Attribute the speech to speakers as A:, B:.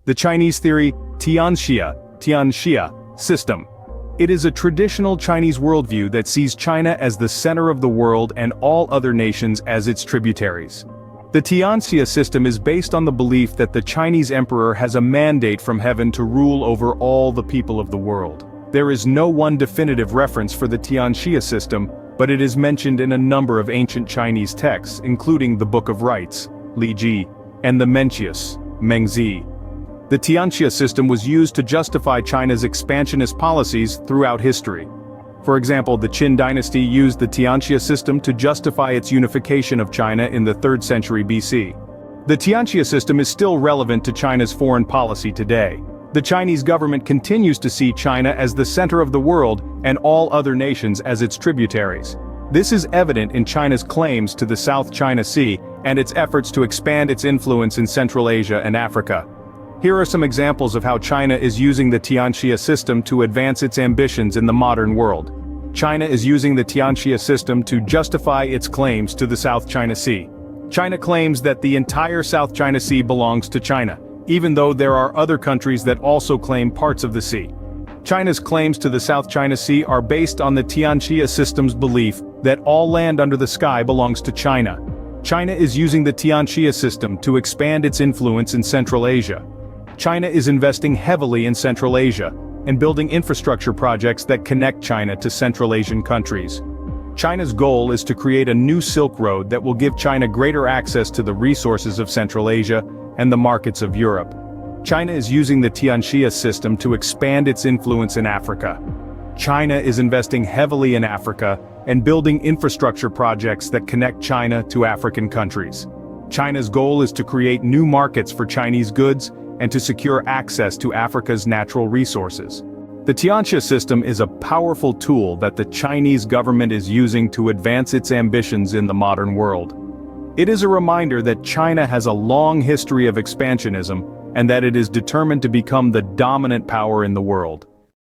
A: The Chinese theory, Tianxia system. It is a traditional Chinese worldview that sees China as the center of the world and all other nations as its tributaries. The Tianxia system is based on the belief that the Chinese emperor has a mandate from heaven to rule over all the people of the world. There is no one definitive reference for the Tianxia system, but it is mentioned in a number of ancient Chinese texts, including the Book of Rites, Li Ji, and the Mencius, Mengzi. The Tianxia system was used to justify China's expansionist policies throughout history. For example, the Qin dynasty used the Tianxia system to justify its unification of China in the 3rd century BC. The Tianxia system is still relevant to China's foreign policy today. The Chinese government continues to see China as the center of the world and all other nations as its tributaries. This is evident in China's claims to the South China Sea and its efforts to expand its influence in Central Asia and Africa. Here are some examples of how China is using the Tianxia system to advance its ambitions in the modern world. China is using the Tianxia system to justify its claims to the South China Sea. China claims that the entire South China Sea belongs to China, even though there are other countries that also claim parts of the sea. China's claims to the South China Sea are based on the Tianxia system's belief that all land under the sky belongs to China. China is using the Tianxia system to expand its influence in Central Asia. China is investing heavily in Central Asia and building infrastructure projects that connect China to Central Asian countries. China's goal is to create a new Silk Road that will give China greater access to the resources of Central Asia and the markets of Europe. China is using the Tianxia system to expand its influence in Africa. China is investing heavily in Africa and building infrastructure projects that connect China to African countries. China's goal is to create new markets for Chinese goods and to secure access to Africa's natural resources. The Tianxia system is a powerful tool that the Chinese government is using to advance its ambitions in the modern world. It is a reminder that China has a long history of expansionism and that it is determined to become the dominant power in the world.